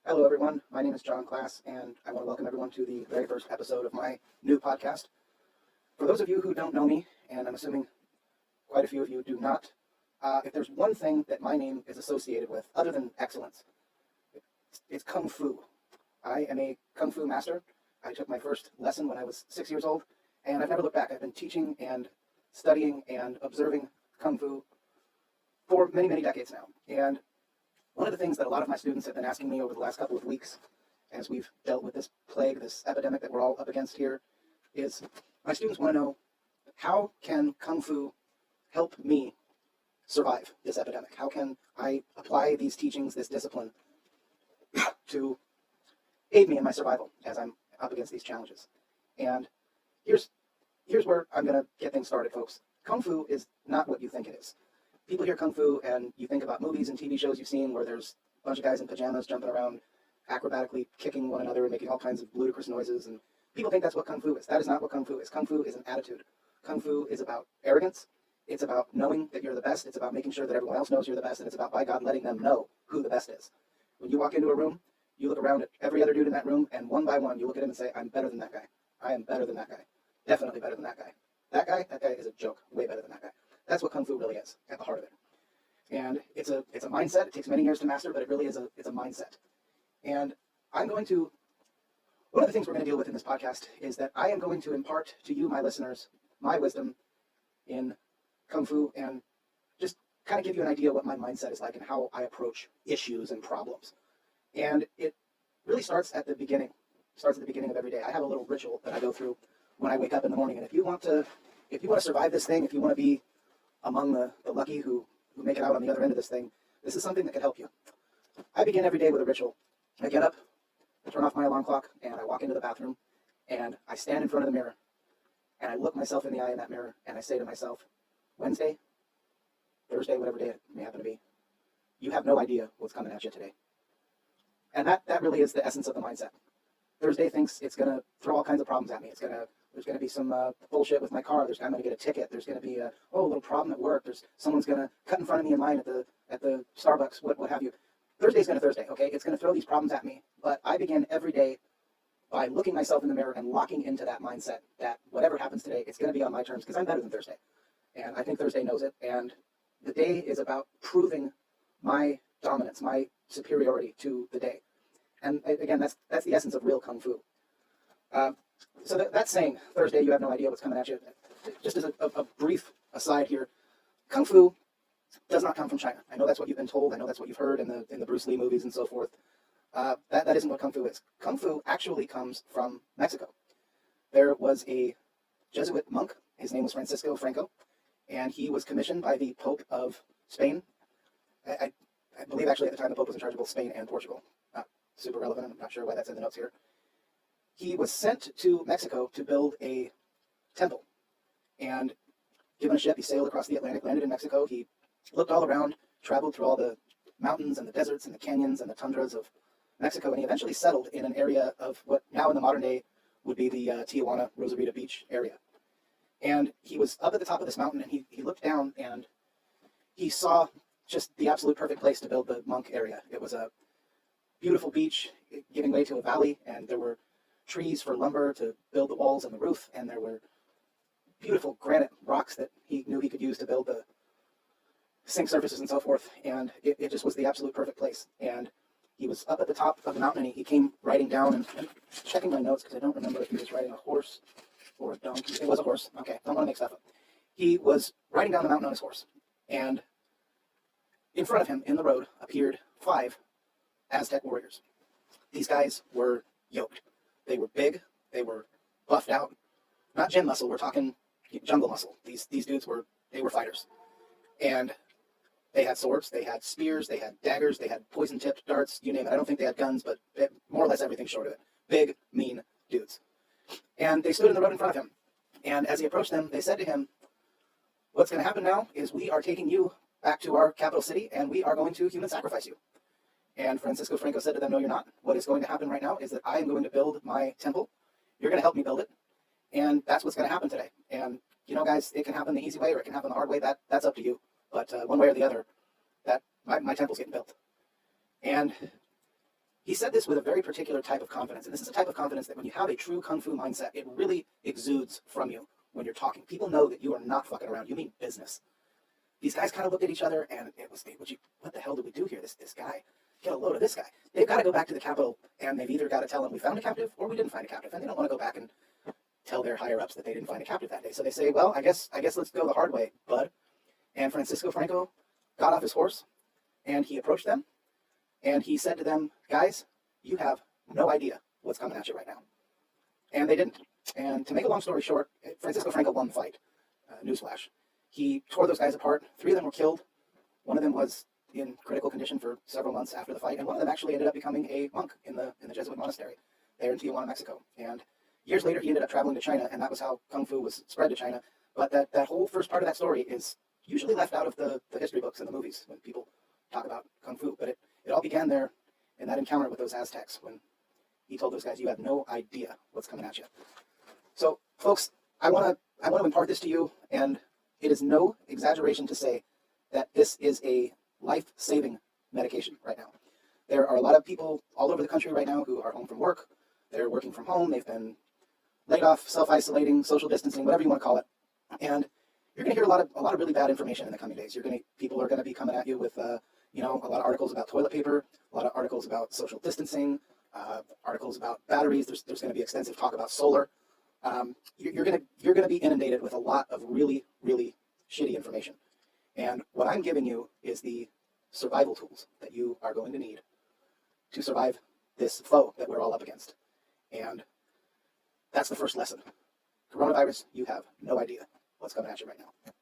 Hello, everyone. My name is John Class, and I want to welcome everyone to the very first episode of my new podcast. For those of you who don't know me, and I'm assuming quite a few of you do not, if there's one thing that my name is associated with, other than excellence, it's Kung Fu. I am a Kung Fu master. I took my first lesson when I was 6 years old, and I've never looked back. I've been teaching and studying and observing Kung Fu for many, many decades now. And one of the things that a lot of my students have been asking me over the last couple of weeks, as we've dealt with this plague, this epidemic that we're all up against here, is my students want to know, how can Kung Fu help me survive this epidemic? How can I apply these teachings, this discipline, to aid me in my survival as I'm up against these challenges? And here's where I'm going to get things started, folks. Kung Fu is not what you think it is. People hear Kung Fu and you think about movies and TV shows you've seen where there's a bunch of guys in pajamas jumping around, acrobatically kicking one another and making all kinds of ludicrous noises, and people think that's what Kung Fu is. That is not what Kung Fu is. Kung Fu is an attitude. Kung Fu is about arrogance. It's about knowing that you're the best. It's about making sure that everyone else knows you're the best, and it's about, by God, letting them know who the best is. When you walk into a room, you look around at every other dude in that room, and one by one, you look at him and say, I'm better than that guy. I am better than that guy. Definitely better than that guy. That guy is a joke. Way better than that guy. That's what Kung Fu really is, at the heart of it. And it's a mindset. It takes many years to master, but it really is it's a mindset. And one of the things we're going to deal with in this podcast is that I am going to impart to you, my listeners, my wisdom in Kung Fu, and just kind of give you an idea what my mindset is like and how I approach issues and problems. And it really starts at the beginning. Starts at the beginning of every day. I have a little ritual that I go through when I wake up in the morning. And if you want to survive this thing, if you want to be among the lucky who make it out on the other end of this thing, this is something that can help you. I begin every day with a ritual. I get up, I turn off my alarm clock, and I walk into the bathroom, and I stand in front of the mirror, and I look myself in the eye in that mirror, and I say to myself, Wednesday, Thursday, whatever day it may happen to be, you have no idea what's coming at you today. And that really is the essence of the mindset. Thursday thinks it's going to throw all kinds of problems at me. There's going to be some bullshit with my car. I'm going to get a ticket. There's going to be a little problem at work. Someone's going to cut in front of me in line at the Starbucks, what have you. Thursday's going to Thursday, okay? It's going to throw these problems at me. But I begin every day by looking myself in the mirror and locking into that mindset that whatever happens today, it's going to be on my terms because I'm better than Thursday. And I think Thursday knows it. And the day is about proving my dominance, my superiority to the day. And again, that's the essence of real Kung Fu. So that's saying, Thursday, you have no idea what's coming at you. Just as a brief aside here, Kung Fu does not come from China. I know that's what you've been told. I know that's what you've heard in the Bruce Lee movies and so forth. That isn't what Kung Fu is. Kung Fu actually comes from Mexico. There was a Jesuit monk. His name was Francisco Franco, and he was commissioned by the Pope of Spain. I believe actually at the time the Pope was in charge of both Spain and Portugal. Not super relevant. I'm not sure why that's in the notes here. He was sent to Mexico to build a temple. And given a ship, he sailed across the Atlantic, landed in Mexico. He looked all around, traveled through all the mountains and the deserts and the canyons and the tundras of Mexico, and he eventually settled in an area of what now in the modern day would be the Tijuana, Rosarita Beach area. And he was up at the top of this mountain, and he looked down, and he saw just the absolute perfect place to build the monk area. It was a beautiful beach giving way to a valley, and there were trees for lumber to build the walls and the roof, and there were beautiful granite rocks that he knew he could use to build the sink surfaces and so forth, and it just was the absolute perfect place. And he was up at the top of the mountain, and he came riding down, and checking my notes because I don't remember if he was riding a horse or a donkey. It was a horse. Okay, don't want to make stuff up. He was riding down the mountain on his horse, and in front of him, in the road, appeared 5 Aztec warriors. These guys were yoked. They were big, they were buffed out, not gym muscle, we're talking jungle muscle. These dudes were fighters. And they had swords, they had spears, they had daggers, they had poison-tipped darts, you name it. I don't think they had guns, but more or less everything short of it. Big, mean dudes. And they stood in the road in front of him. And as he approached them, they said to him, what's going to happen now is we are taking you back to our capital city, and we are going to human sacrifice you. And Francisco Franco said to them, no, you're not. What is going to happen right now is that I am going to build my temple. You're going to help me build it. And that's what's going to happen today. And, you know, guys, it can happen the easy way or it can happen the hard way. That's up to you. But one way or the other, my temple's getting built. And he said this with a very particular type of confidence. And this is a type of confidence that when you have a true Kung Fu mindset, it really exudes from you when you're talking. People know that you are not fucking around. You mean business. These guys kind of looked at each other, and it was, what the hell did we do here? This guy, get a load of this guy. They've got to go back to the capital, and they've either got to tell him we found a captive or we didn't find a captive. And they don't want to go back and tell their higher-ups that they didn't find a captive that day. So they say, well, I guess let's go the hard way, bud. And Francisco Franco got off his horse, and he approached them, and he said to them, guys, you have no idea what's coming at you right now. And they didn't. And to make a long story short, Francisco Franco won the fight. Newsflash. He tore those guys apart. 3 of them were killed. One of them was in critical condition for several months after the fight, and one of them actually ended up becoming a monk in the Jesuit monastery there in Tijuana, Mexico. And years later, he ended up traveling to China, and that was how Kung Fu was spread to China. But that whole first part of that story is usually left out of the history books and the movies when people talk about Kung Fu. But it all began there in that encounter with those Aztecs when he told those guys, you have no idea what's coming at you. So, folks, I want to impart this to you, and it is no exaggeration to say that this is a life-saving medication right now. There are a lot of people all over the country right now who are home from work. They're working from home. They've been laid off, self-isolating, social distancing, whatever you want to call it. And you're going to hear a lot of really bad information in the coming days. People are going to be coming at you with a lot of articles about toilet paper, a lot of articles about social distancing, articles about batteries. There's going to be extensive talk about solar. You're going to be inundated with a lot of really, really shitty information. And what I'm giving you is the survival tools that you are going to need to survive this foe that we're all up against. And that's the first lesson. Coronavirus, you have no idea what's coming at you right now.